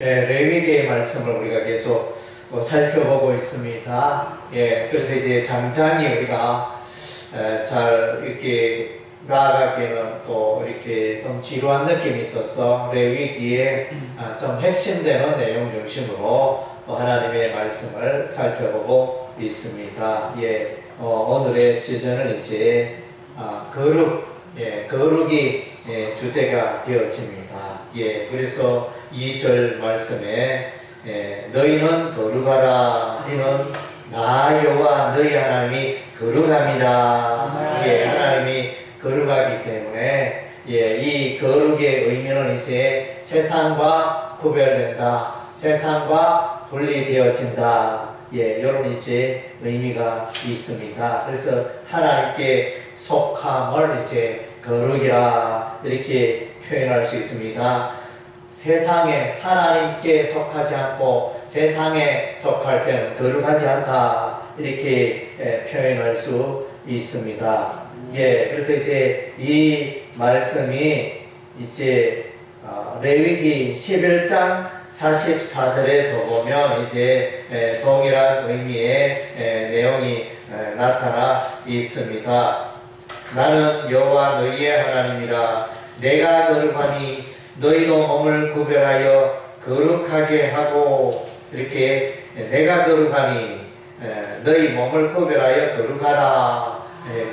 네, 레위기의 말씀을 우리가 계속 살펴보고 있습니다. 그래서 이제 잠잠히 우리가 잘 이렇게 나아가기에는 또 이렇게 좀 지루한 느낌이 있어서 레위기에 좀 핵심되는 내용 중심으로 또 하나님의 말씀을 살펴보고 있습니다. 오늘의 주제는 이제 거룩이 주제가 되어집니다. 그래서 2절 말씀에 너희는 거룩하라. 이는 나 여호와 너희 하나님이 거룩함이라. 하나님이 거룩하기 때문에 이 거룩의 의미는 이제 세상과 구별된다. 세상과 분리되어진다. 이런 이제 의미가 있습니다. 그래서 하나님께 속함을 이제 거룩이라 이렇게 표현할 수 있습니다. 세상에 하나님께 속하지 않고 세상에 속할 때는 거룩하지 않다 이렇게 표현할 수 있습니다. 그래서 이제 이 말씀이 이제 레위기 11장 44절에 더 보면 이제 동일한 의미의 내용이 나타나 있습니다. 나는 여호와 너희의 하나님이라. 내가 거룩하니 너희도 몸을 구별하여 거룩하게 하고. 이렇게 내가 거룩하니 너희 몸을 구별하여 거룩하라.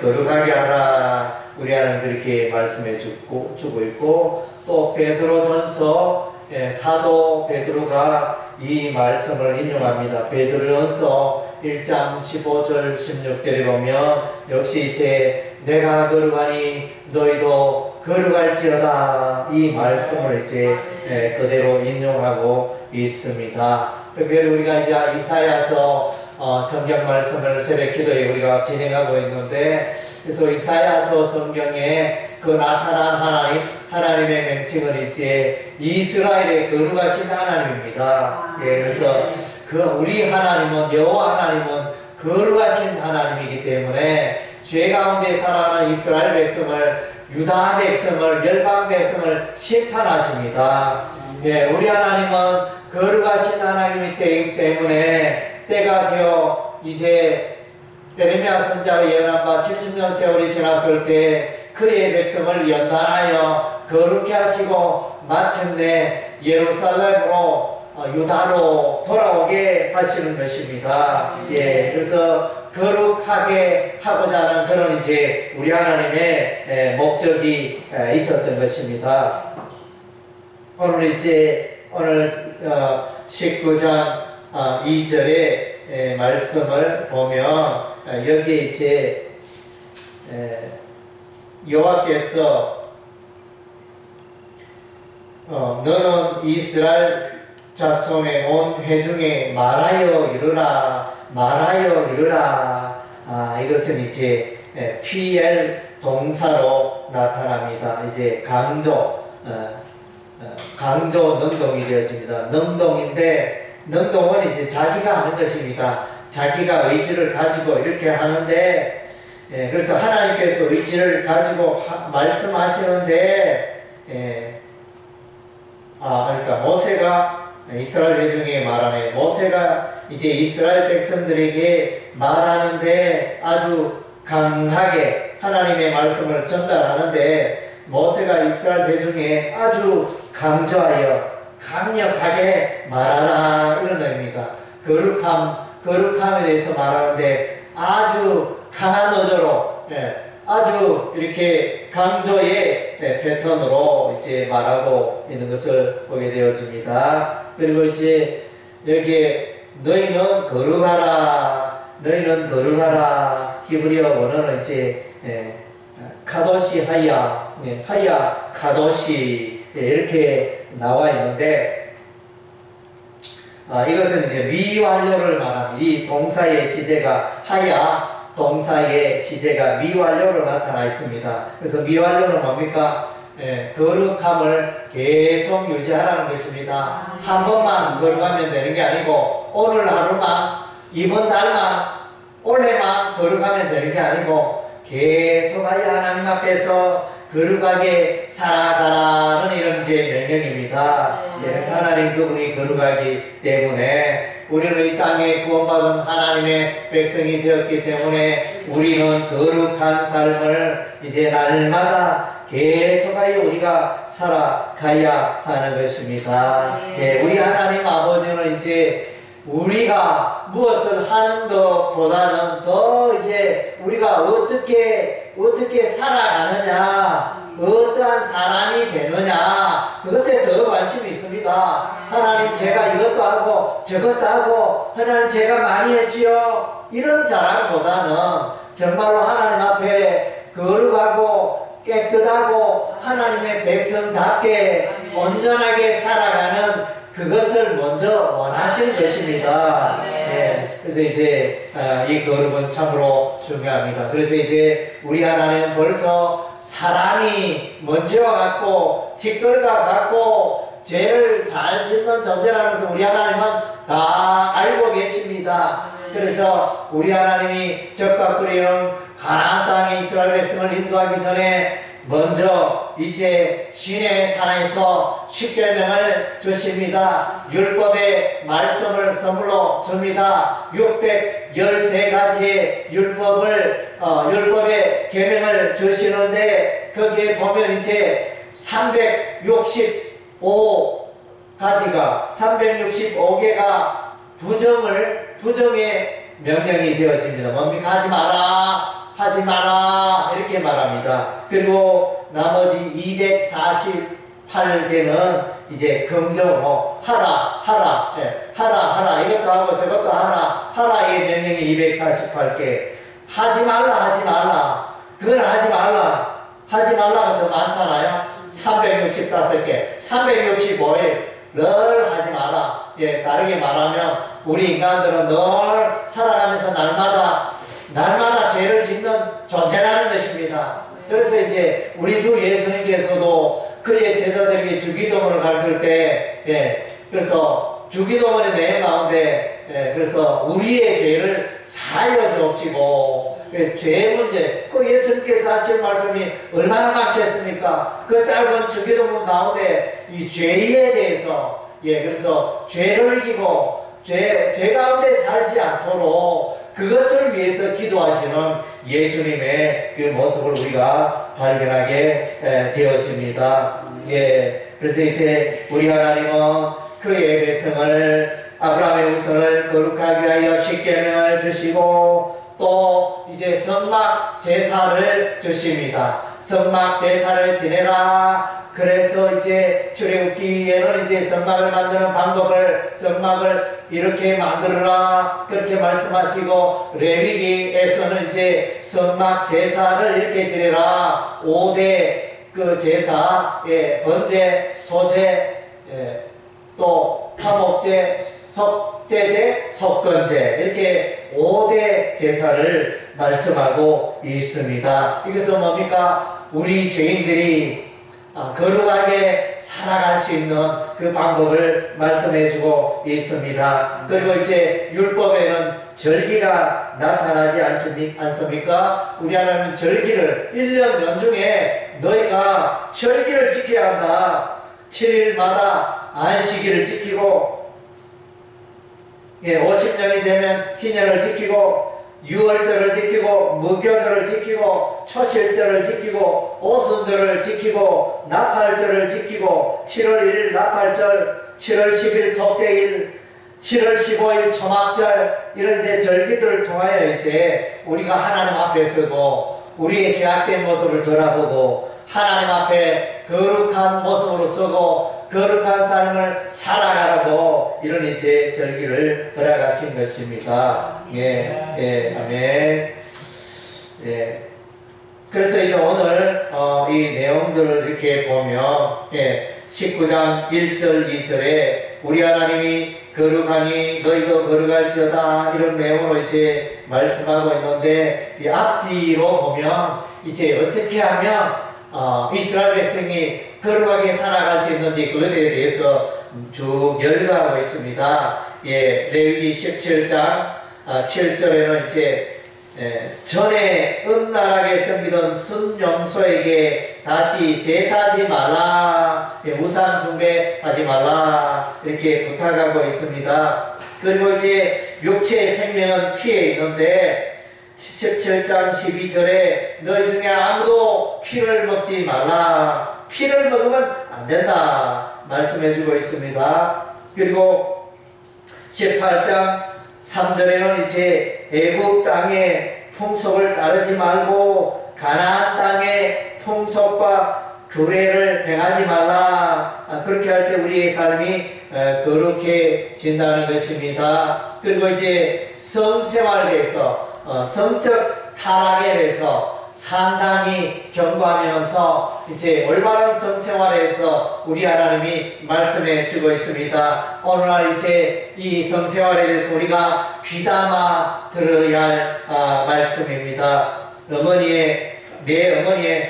거룩하게 하라. 우리 하나님 그렇게 말씀해 주고 있고, 또 베드로전서 사도 베드로가 이 말씀을 인용합니다. 베드로전서 1장 15절 16절에 보면 역시 이제 내가 거룩하니 너희도 거룩할지어다. 이 말씀을 이제 그대로 인용하고 있습니다. 특별히 우리가 이제 이사야서 성경 말씀을 새벽 기도에 우리가 진행하고 있는데, 그래서 이사야서 성경에 그 나타난 하나님의 명칭은 이제 이스라엘의 거룩하신 하나님입니다. 그래서 우리 하나님은, 여호와 하나님은 거룩하신 하나님이기 때문에 죄 가운데 살아가는 이스라엘 백성을, 유다 백성을, 열방 백성을 심판하십니다. 우리 하나님은 거룩하신 하나님이기 때문에 때가 되어 이제 예레미야 선지자가 예언한 바 70년 세월이 지났을 때 그의 백성을 연단하여 거룩케 하시고 마침내 예루살렘으로 유다로 돌아오게 하시는 것입니다. 그래서 거룩하게 하고자 하는 그런 이제 우리 하나님의 목적이 있었던 것입니다. 오늘 19장 2절의 말씀을 보면 여기에 이제 여호와께서 너는 이스라엘 자손의 온 회중에 말하여 이르라. 이것은 이제 PL 동사로 나타납니다. 이제 강조 능동이 되어집니다. 능동인데, 능동은 이제 자기가 하는 것입니다. 자기가 의지를 가지고 이렇게 하는데, 그래서 하나님께서 의지를 가지고 말씀하시는데, 그러니까 모세가 이스라엘 회중에게 말하네. 모세가 이제 이스라엘 백성들에게 말하는데 아주 강하게 하나님의 말씀을 전달하는데, 모세가 이스라엘 회중에 아주 강조하여 강력하게 말하라 이런 의미입니다. 거룩함에 대해서 말하는데 아주 강한 어조로, 아주 이렇게 강조의 패턴으로 이제 말하고 있는 것을 보게 되어집니다. 그리고 이제 여기에 너희는 거룩하라. 히브리어 원어는 이제 카도시 하야 카도시 이렇게 나와 있는데, 이것은 이제 미완료를 말합니다. 이 동사의 시제가 하야, 동사의 시제가 미완료로 나타나 있습니다. 그래서 미완료는 뭡니까? 거룩함을 계속 유지하라는 것입니다. 한 번만 거룩하면 되는 게 아니고, 오늘 하루만, 이번 달만, 올해만 거룩하면 되는 게 아니고, 계속하여 하나님 앞에서 거룩하게 살아가라는 이런 이제 명령입니다. 예, 하나님 그분이 거룩하기 때문에 우리는 이 땅에 구원받은 하나님의 백성이 되었기 때문에 우리는 거룩한 삶을 이제 날마다 계속하여 우리가 살아가야 하는 것입니다. 예, 우리 하나님 아버지는 이제 우리가 무엇을 하는 것보다는 더 이제 우리가 어떻게 살아가느냐, 어떠한 사람이 되느냐, 그것에 더 관심이 있습니다. 하나님 제가 이것도 하고 저것도 하고 하나님 제가 많이 했지요, 이런 자랑보다는 정말로 하나님 앞에 거룩하고 깨끗하고 하나님의 백성답게 온전하게 살아가는 그것을 먼저 원하시는 것입니다. 예, 그래서 이제 이 거룩은 참으로 중요합니다. 그래서 이제 우리 하나님은 벌써 사람이 먼저 갖고 짓거리가 갖고 죄를 잘 짓는 존재라는 것을 우리 하나님은 다 알고 계십니다. 그래서 우리 하나님이 적각거리는 가나안 땅에 이스라엘 백성을 인도하기 전에 먼저 이제 시내 산에서 십계명을 주십니다. 율법의 말씀을 선물로 줍니다. 613가지의 율법의 계명을 주시는데 거기에 보면 이제 365개가 부정의 명령이 되어집니다. 뭡니까? 하지 마라 이렇게 말합니다. 그리고 나머지 248개는 이제 긍정으로 하라 이것도 하고 저것도 하라의 명령이 248개. 하지 말라 그건 하지 말라가 더 많잖아요. 365개 365일 늘 하지 마라. 예, 다르게 말하면 우리 인간들은 늘 살아가면서 날마다 죄를 짓는 존재라는 것입니다. 그래서 이제 우리 주 예수님께서도 그의 제자들에게 주기도문을 가르칠 때, 예, 그래서 주기도문의 내용 가운데, 예, 그래서 우리의 죄를 사하여 주옵시고, 예, 죄의 문제, 그 예수님께서 하신 말씀이 얼마나 많겠습니까? 그 짧은 주기도문 가운데 이 죄에 대해서, 예, 그래서 죄를 이기고 죄 가운데 살지 않도록 그것을 위해서 기도하시는 예수님의 그 모습을 우리가 발견하게 되어집니다. 예, 그래서 이제 우리 하나님은 그의 백성을 아브라함의 후손을 거룩하게 하여 십계명을 주시고 또 이제 성막 제사를 주십니다. 성막 제사를 지내라. 그래서 이제 출애굽기에는 이제 성막을 만드는 방법을 성막을 이렇게 만들어라 그렇게 말씀하시고 레위기에서는 이제 성막 제사를 이렇게 지내라. 5대 그 제사, 예, 번제, 소제, 예, 또 화목제, 속죄제, 속건제 이렇게 5대 제사를 말씀하고 있습니다. 이것은 뭡니까? 우리 죄인들이 거룩하게 살아갈 수 있는 그 방법을 말씀해주고 있습니다. 그리고 이제 율법에는 절기가 나타나지 않습니까? 우리 하나님은 절기를 1년 연중에 너희가 절기를 지켜야 한다. 7일마다 안식일을 지키고 50년이 되면 희년을 지키고 유월절을 지키고 무교절을 지키고 초실절을 지키고 오순절을 지키고 나팔절을 지키고 7월 1일 나팔절, 7월 10일 속죄일, 7월 15일 초막절 이런 이제 절기들을 통하여 이제 우리가 하나님 앞에 서고 우리의 죄악된 모습을 돌아보고 하나님 앞에 거룩한 모습으로 서고 거룩한 삶을 살아가라고 이런 이제 절기를 허락하신 것입니다. 예, 아멘. 예. 그래서 이제 오늘 이 내용들을 이렇게 보면 19장 1절 2절에 우리 하나님이 거룩하니 너희도 거룩할지어다 이런 내용으로 이제 말씀하고 있는데 이 앞뒤로 보면 이제 어떻게 하면 이스라엘 백성이 거룩하게 살아갈 수 있는지 그것에 대해서 쭉 열거하고 있습니다. 예, 레위기 17장 7절에는 이제 전에 음란하게 섬기던 순용소에게 다시 제사하지 말라, 우상 숭배하지 말라 이렇게 부탁하고 있습니다. 그리고 이제 육체의 생명은 피에 있는데 17장 12절에 너희 중에 아무도 피를 먹지 말라, 피를 먹으면 안 된다 말씀해주고 있습니다. 그리고 18장 3절에는 이제 애국 땅의 풍속을 따르지 말고 가나안 땅의 풍속과 규례를 행하지 말라. 그렇게 할 때 우리의 삶이 거룩해진다는 것입니다. 그리고 이제 성생활에 대해서 성적 타락에 대해서 상당히 경고하면서 이제 올바른 성생활에서 우리 하나님이 말씀해 주고 있습니다. 오늘날 이제 이 성생활에 대해서 우리가 귀담아 들어야 할 말씀입니다. 내 어머니의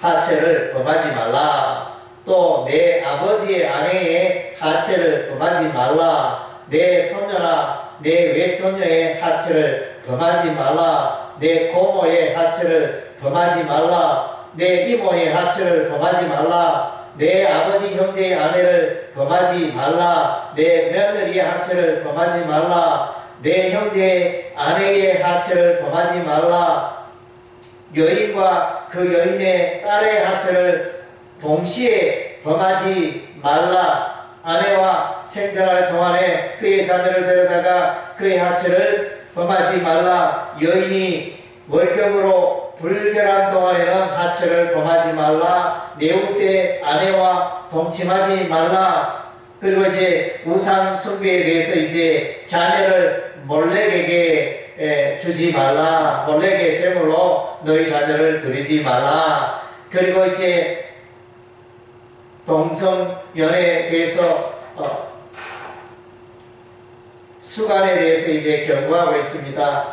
하체를 범하지 말라. 또 내 아버지의 아내의 하체를 범하지 말라. 내 손녀나 내 외손녀의 하체를 범하지 말라. 내 고모의 하체를 범하지 말라. 내 이모의 하체를 범하지 말라. 내 아버지 형제의 아내를 범하지 말라. 내 며느리의 하체를 범하지 말라. 내 형제의 아내의 하체를 범하지 말라. 여인과 그 여인의 딸의 하체를 동시에 범하지 말라. 아내와 생존할 동안에 그의 자녀를 데려다가 그의 하체를 범하지 말라. 여인이 월경으로 불결한 동안에는 하체를 범하지 말라. 내웃의 아내와 동침하지 말라. 그리고 이제 우상 숭배에 대해서 이제 자녀를 몰렉에게 주지 말라. 몰렉의 제물로 너희 자녀를 드리지 말라. 그리고 이제 동성연애에 대해서 수간에 대해서 이제 경고하고 있습니다.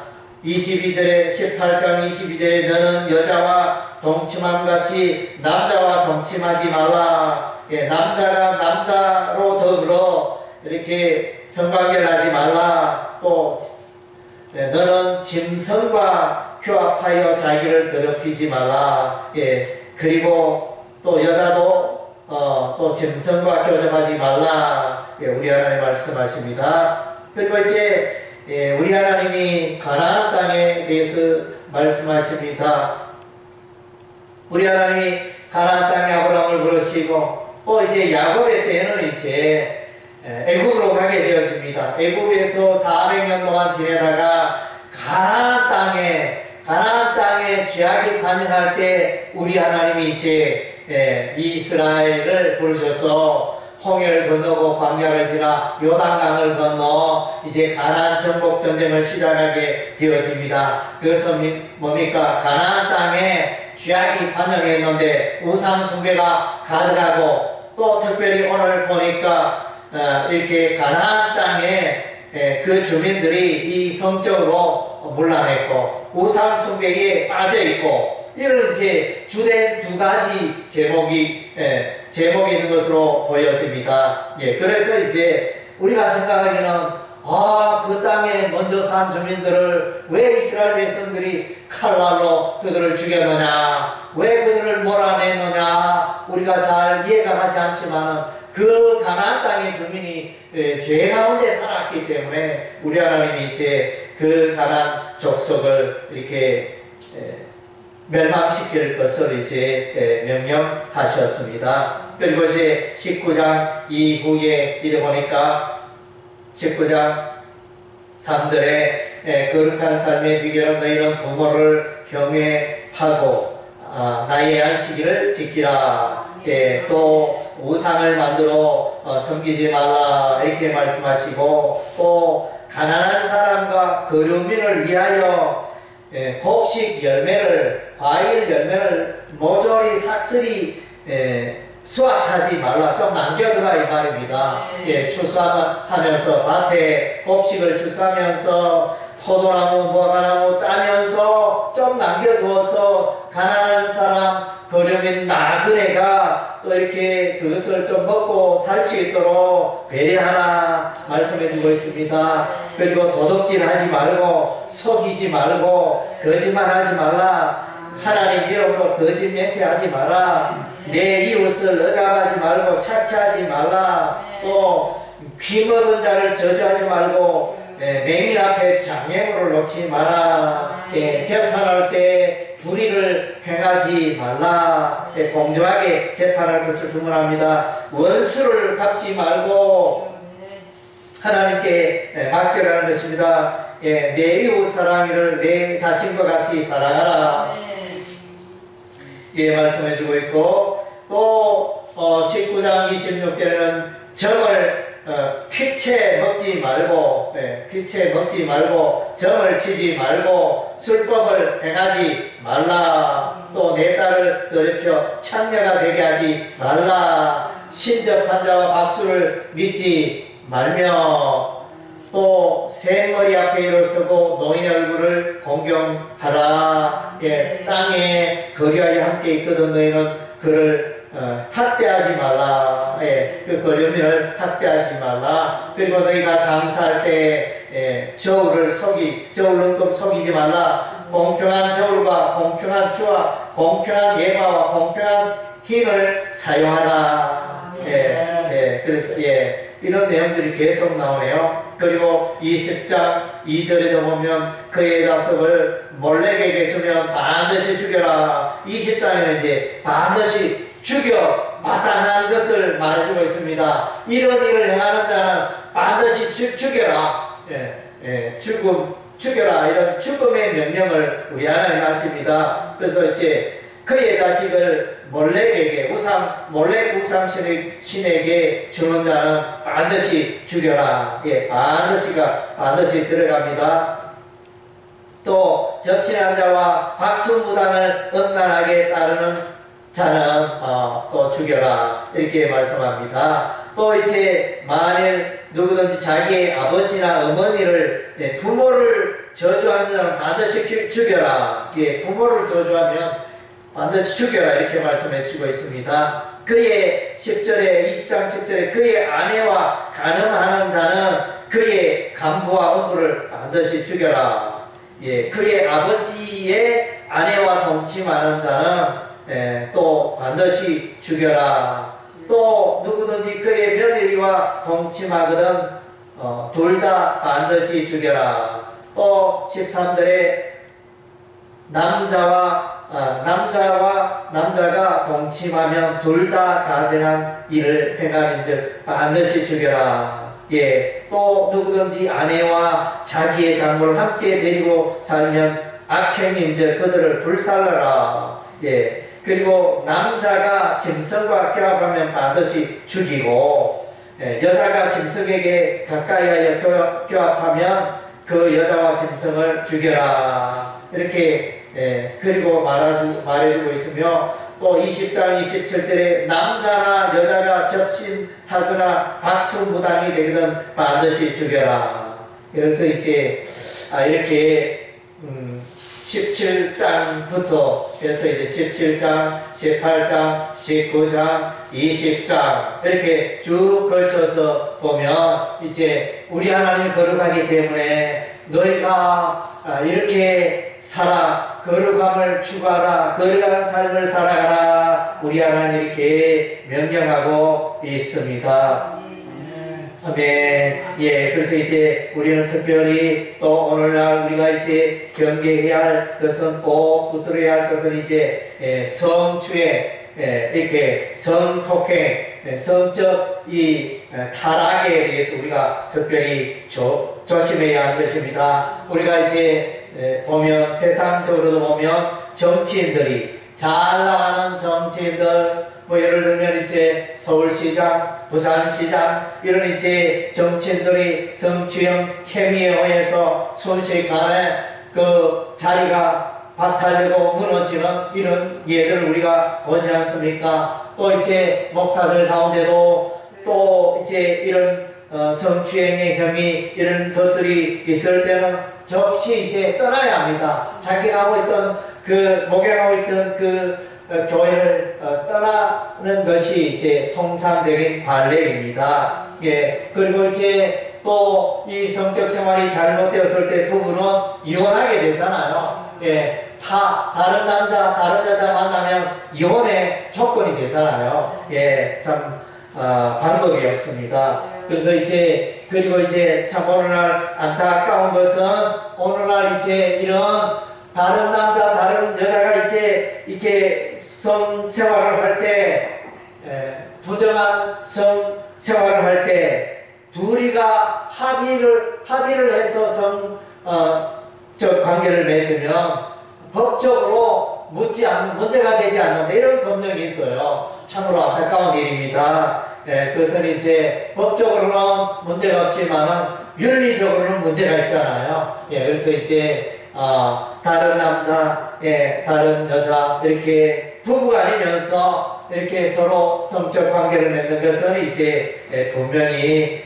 18장 22절에 너는 여자와 동침함같이 남자와 동침하지 말라. 남자가 남자로 더불어 이렇게 성관계를 하지 말라. 또 너는 짐승과 교합하여 자기를 더럽히지 말라. 그리고 또 여자도 또 짐승과 교접하지 말라. 우리 하나님 말씀하십니다. 그리고 이제 우리 하나님이 가나안 땅에 대해서 말씀하십니다. 우리 하나님이 가나안 땅에 아브라함을 부르시고 또 이제 야곱의 때에는 이제 애굽으로 가게 되어집니다. 애굽에서 400년 동안 지내다가 가나안 땅에 죄악이 관영할 때 우리 하나님이 이제 이스라엘을 부르셔서 홍해를 건너고 광야를 지나 요단강을 건너 이제 가나안 정복 전쟁을 시작하게 되어집니다. 그것은 뭡니까? 가나안 땅에 죄악이 관영했는데 우상 숭배가 가득하고 또 특별히 오늘 보니까 이렇게 가나안 땅에 그 주민들이 이 성적으로 문란했고 우상 숭배에 빠져 있고 이런 이제 주된 두 가지 제목이 있는 것으로 보여집니다. 그래서 이제 우리가 생각하기는 그 땅에 먼저 산 주민들을 왜 이스라엘 백성들이 칼날로 그들을 죽였느냐, 왜 그들을 몰아내느냐, 우리가 잘 이해가 가지 않지만 그 가나안 땅의 주민이 죄 가운데 살았기 때문에 우리 하나님이 이제 그 가나안 족속을 이렇게 멸망시킬 것을 이제 명령하셨습니다. 그리고 이제 19장 이후에 이래 보니까 19장 3절에 거룩한 삶의 비결은 너희는 부모를 경외하고 나의 안식일을 지키라. 또 우상을 만들어 섬기지 말라 이렇게 말씀하시고 또 가난한 사람과 거류민을 위하여 곡식 열매를 과일 열매를 모조리 삭슬이 수확하지 말라. 좀 남겨두라 이 말입니다. 추수하면서 밭에 곡식을 추수하면서 포도나무 무화과나무 따면서 좀 남겨두어서 가난한 사람 거류민 나그네가 또 이렇게 그것을 좀 먹고 살 수 있도록 배려하라 마라 말씀해 주고 있습니다. 그리고 도둑질 하지 말고 속이지 말고 거짓말하지 말라. 하나님 이름으로 거짓 맹세하지 마라. 내 이웃을 억압하지 말고 착취하지 말라. 또 귀먹은 자를 저주하지 말고 맹인 앞에 장애물을 놓지 마라. 재판할 때 불의를 행하지 말라. 공정하게 재판할 것을 주문합니다. 원수를 갚지 말고 하나님께 맡겨라는 것입니다. 내 이웃 사랑이를 내 자신과 같이 사랑하라. 말씀해주고 있고, 또 19장 26절에는 정을 피채 먹지 말고, 피채 먹지 말고, 정을 치지 말고, 술법을 행하지 말라. 또 내 딸을 더럽혀 창녀가 되게 하지 말라. 신접한 자와 박수를 믿지 말며, 또 샘머리 앞에 일어서고 노인의 얼굴을 공경하라. 땅에 거류하여 함께 있거든 너희는 그를 학대하지 말라. 그 거류민을 학대하지 말라. 그리고 너희가 장사할 때 저울을 저울 눈금 속이지 말라. 공평한 저울과 공평한 주와 공평한 예마와 공평한 흰을 사용하라. 그래서 이런 내용들이 계속 나오네요. 그리고 20장 2절에도 보면 그의 자석을 몰렉에게 주면 반드시 죽여라. 20장에는 이제 반드시 죽여 마땅한 것을 말해주고 있습니다. 이런 일을 행하는 자는 반드시 죽여라. 죽여라. 이런 죽음의 명령을 우리 하나님 하십니다. 그래서 이제 그의 자식을 몰렉 우상신에게 주는 자는 반드시 죽여라. 반드시 들어갑니다. 또 접신한 자와 박수무당을 음란하게 따르는 자는 또 죽여라. 이렇게 말씀합니다. 또 이제 만일 누구든지 자기의 아버지나 어머니를 부모를 저주하는 자는 반드시 죽여라. 부모를 저주하면 반드시 죽여라. 이렇게 말씀해 주고 있습니다. 그의 20장 10절에 그의 아내와 간음하는 자는 그의 간부와 음부를 반드시 죽여라. 그의 아버지의 아내와 동침하는 자는 또 반드시 죽여라. 또 누구든지 그의 며느리와 동침하거든 둘 다 반드시 죽여라. 또 13절에 남자가 동침하면 둘 다 가증한 일을 행하는즉 반드시 죽여라. 또 누구든지 아내와 자기의 장모를 함께 데리고 살면 악행인즉 그들을 불살라라. 그리고 남자가 짐승과 결합하면 반드시 죽이고, 여자가 짐승에게 가까이하여 교합하면 그 여자와 짐승을 죽여라. 이렇게 그리고 말해주고 있으며, 또 20장 27절에 남자나 여자가 접신하거나 박수무당이 되거든 반드시 죽여라. 그래서 이제 이렇게 17장부터 해서 이제 17장, 18장, 19장, 20장 이렇게 쭉 걸쳐서 보면 이제 우리 하나님이 거룩하기 때문에 너희가 이렇게 살아, 거룩함을 추구하라, 거룩한 삶을 살아가라, 우리 하나님 이렇게 명령하고 있습니다. 아멘. 그래서 이제 우리는 특별히 또 오늘날 우리가 이제 경계해야 할 것은, 꼭 붙들어야 할 것은 이제 성추행, 이렇게 성폭행, 성적 이 타락에 대해서 우리가 특별히 조심해야 하는 것입니다. 우리가 이제 보면 세상적으로도 보면 정치인들이, 잘 나가는 정치인들, 예를 들면 이제 서울시장, 부산시장 이런 이제 정치인들이 성추행 행위에 의해서 순식간에 그 자리가 박탈되고 무너지는 이런 예들을 우리가 보지 않습니까? 또 이제 목사들 가운데도 또 이제 이런 성추행의 혐의 이런 것들이 있을 때는 즉시 이제 떠나야 합니다. 자기가 하고 있던 목양하고 있던 교회를 떠나는 것이 이제 통상적인 관례입니다. 예, 그리고 이제 또 이 성적 생활이 잘못되었을 때 부부는 이혼하게 되잖아요. 예, 다른 남자, 다른 여자 만나면 이혼의 조건이 되잖아요. 예, 참, 방법이 없습니다. 그래서 이제, 그리고 이제 참 오늘날 안타까운 것은 오늘날 이제 이런 다른 남자, 다른 여자가 이제 이렇게 성 생활을 할 때, 부정한 성 생활을 할 때, 둘이가 합의를 해서 관계를 맺으면 법적으로 문제가 되지 않는다. 이런 법령이 있어요. 참으로 안타까운 일입니다. 그것은 이제 법적으로는 문제가 없지만은 윤리적으로는 문제가 있잖아요. 그래서 이제 다른 남자, 다른 여자 이렇게 부부가 아니면서 이렇게 서로 성적 관계를 맺는 것은 이제 분명히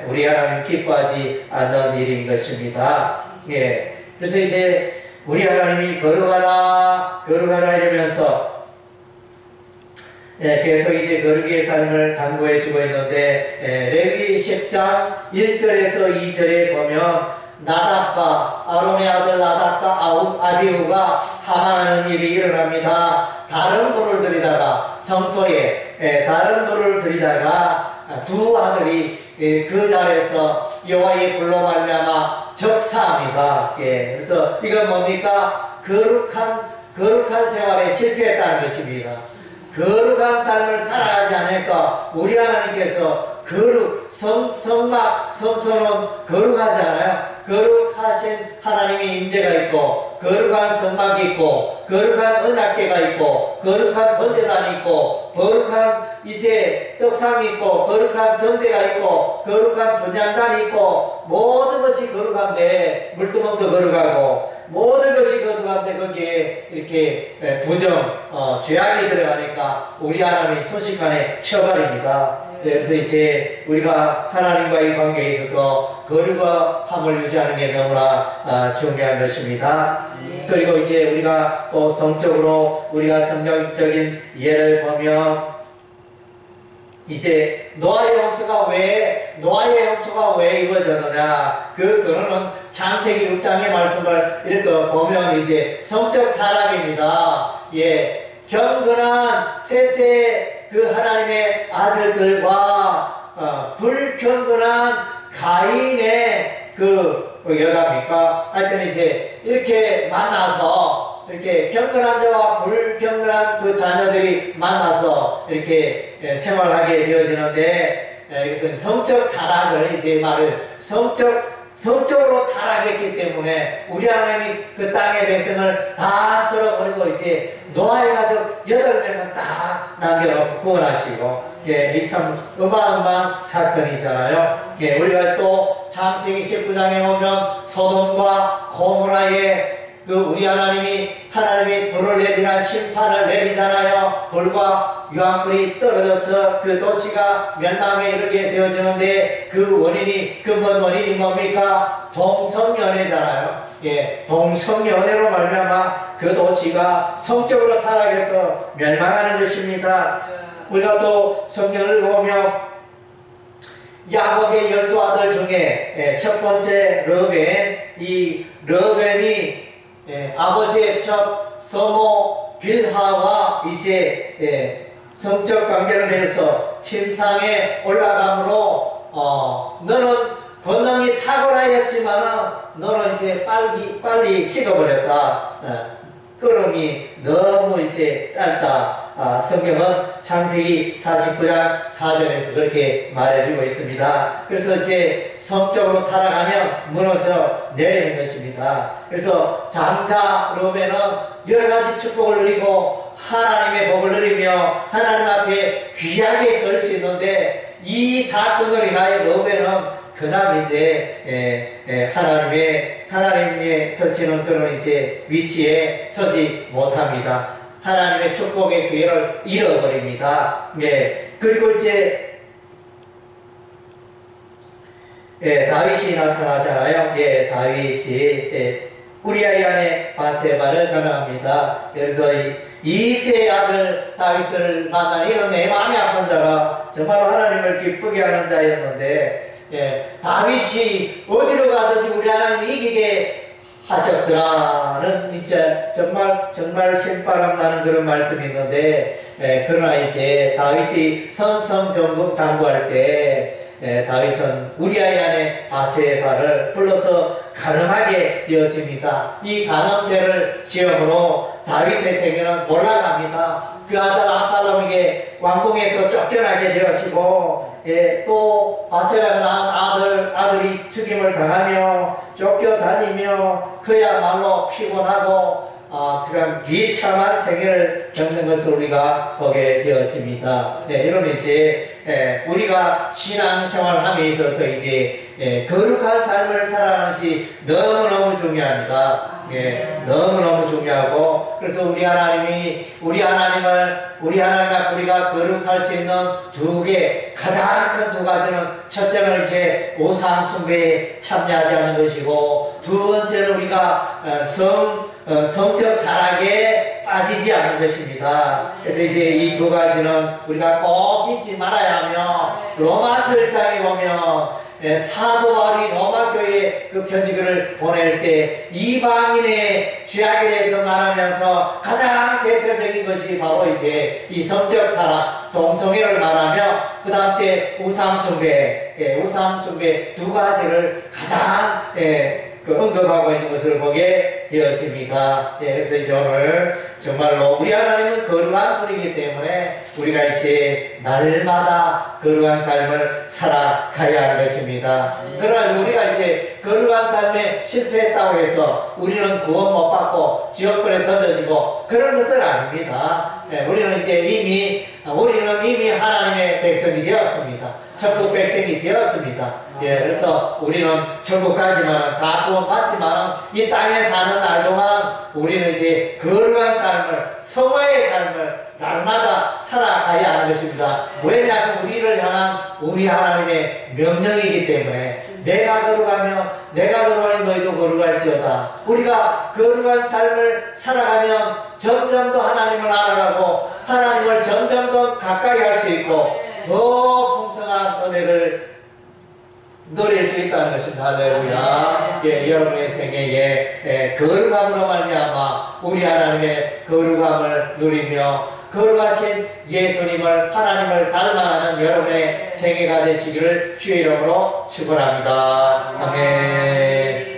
우리 하나님 기뻐하지 않는 일인 것입니다. 그래서 이제 우리 하나님이 거룩하라 이러면서 계속 이제 거룩의 삶을 당부해 주고 있는데 레위기 10장 1절에서 2절에 보면 나답과 아론의 아들 나답과 아비후가 사망하는 일이 일어납니다. 다른 불을 들이다가 성소에 다른 불을 들이다가 두 아들이 그 자리에서 여호와의 불로 말미암아 적사합니다. 그래서 이건 뭡니까? 거룩한 생활에 실패했다는 것입니다. 거룩한 삶을 살아가지 않으니까 우리 하나님께서 성소는 거룩하잖아요. 거룩하신 하나님의 임재가 있고 거룩한 성막이 있고 거룩한 언약궤가 있고 거룩한 번제단이 있고 거룩한 이제 떡상이 있고 거룩한 등대가 있고 거룩한 분향단이 있고 모든 것이 거룩한데 물두멍도 거룩하고 모든 것이 거룩한데 거기에 이렇게 죄악이 들어가니까 우리 하나님이 순식간에 쳐버립니다. 그래서 이제 우리가 하나님과의 관계에 있어서 거룩함을 유지하는 게 너무나 중요한 것입니다. 그리고 이제 우리가 또 성적으로 우리가 성경적인 예를 보면 이제 노아의 홍수가 왜 이루어졌느냐? 그 근원은 창세기 6장의 말씀을 이렇게 보면 이제 성적 타락입니다. 경건한 셋의 그 하나님의 아들들과 불경건한 가인의 그 여자입니까? 하여튼 이제 이렇게 만나서 이렇게 경건한 자와 불경건한 그 자녀들이 만나서 이렇게 생활하게 되어지는데 이것은 성적 타락을 이제 성적으로 타락했기 때문에 우리 하나님이 그 땅의 백성을 다 쓸어버리고 이제 노아의 가족 8명을 다 남겨놓고 구원하시고 이 참 어마어마한 사건이잖아요. 우리가 또 창세기 19장에 보면 소돔과 고모라의 그 우리 하나님이 불을 내리나 심판을 내리잖아요. 불과 유황불이 떨어져서 그 도시가 멸망에 이르게 되어지는데 그 근본 원인이 뭡니까? 동성연애잖아요. 동성연애로 말미암아 그 도시가 성적으로 타락해서 멸망하는 것입니다. 우리가 또 성경을 보면 야곱의 12아들 중에 첫 번째 르벤, 이 르벤이 아버지의 첫 서모 빌하와 이제 성적 관계를 해서 침상에 올라감으로 너는 권능이 탁월하였지만 너는 이제 빨리 식어버렸다. 걸음이 너무 이제 짧다. 성경은 창세기 49장 4절에서 그렇게 말해주고 있습니다. 그래서 이제 성적으로 타락하면 무너져 내리는 것입니다. 그래서 장자 르벤은 여러 가지 축복을 누리고 하나님의 복을 누리며 하나님 앞에 귀하게 설 수 있는데 이 사건으로 인하여 르벤은 그날 이제 하나님의 서시는 그런 이제 위치에 서지 못합니다. 하나님의 축복의 기회를 잃어버립니다. 그리고 이제 다윗이 나타나잖아요. 다윗이 우리아의 아내 바세바를 가나합니다. 그래서 이세의 아들 다윗을 만난 이런 내 마음이 아픈 자가 정말 하나님을 기쁘게 하는 자였는데, 다윗이 어디로 가든지 우리 하나님이 이기게 하셨더라는 진짜 정말 신바람 나는 그런 말씀이 있는데, 그러나 이제 다윗이 성성장구할 때 다윗은 우리아의 아내 바세바를 불러서 가늠하게 되어집니다. 이 가늠죄를 지음으로 다윗의 생애는 올라갑니다. 그 아들 압살롬에게 왕궁에서 쫓겨나게 되어지고, 또 바세바가 낳은 아들이 죽임을 당하며 쫓겨다니며 그야말로 피곤하고 그냥 비참한 생애를 겪는 것을 우리가 보게 되어집니다. 이런 이제 우리가 신앙생활을 함에 있어서 이제 거룩한 삶을 살아가는 것이 너무너무 중요합니다. 너무너무 중요하고, 그래서 우리 하나님과 우리가 거룩할 수 있는 가장 큰 두 가지는, 첫째는 이제 우상 숭배에 참여하지 않는 것이고, 두 번째는 우리가 성적 타락에 빠지지 않는 것입니다. 그래서 이제 이 두 가지는 우리가 꼭 잊지 말아야 하며, 로마서장에 보면 사도 바울이 로마 교회에 그 편지글을 보낼 때 이방인의 죄악에 대해서 말하면서 가장 대표적인 것이 바로 이제 이 성적 타락, 동성애를 말하며, 그 다음 때 우상숭배 두 가지를 가장 언급하고 있는 것을 보게 되어집니다. 그래서 이제 오늘 정말로 우리 하나님은 거룩한 분이기 때문에 우리가 이제 날마다 거룩한 삶을 살아가야 하는 것입니다. 그러나 우리가 이제 거룩한 삶에 실패했다고 해서 우리는 구원 못 받고 지옥불에 던져지고 그런 것은 아닙니다. 우리는 이미 하나님의 백성이 되었습니다. 천국 백성이 되었습니다. 그래서 우리는 천국 가지만 다 구원 받지만 이 땅에 사는 날 동안 우리는 이제 거룩한 삶을, 성화의 삶을 날마다 살아가야 하는 것입니다. 왜냐하면 우리를 향한 우리 하나님의 명령이기 때문에, 내가 거룩하면 너희도 거룩할지어다. 우리가 거룩한 삶을 살아가면 점점 더 하나님을 알아가고 하나님을 점점 더 가까이 할 수 있고 더 풍성한 은혜를 누릴 수 있다는 것입니다. 할렐루야. 여러분의 생애에 거룩함으로 말미암아 우리 하나님의 거룩함을 누리며 거룩하신 예수님을, 하나님을 닮아가는 여러분의 생애가 되시기를 주의 이름으로 축원합니다. 아멘.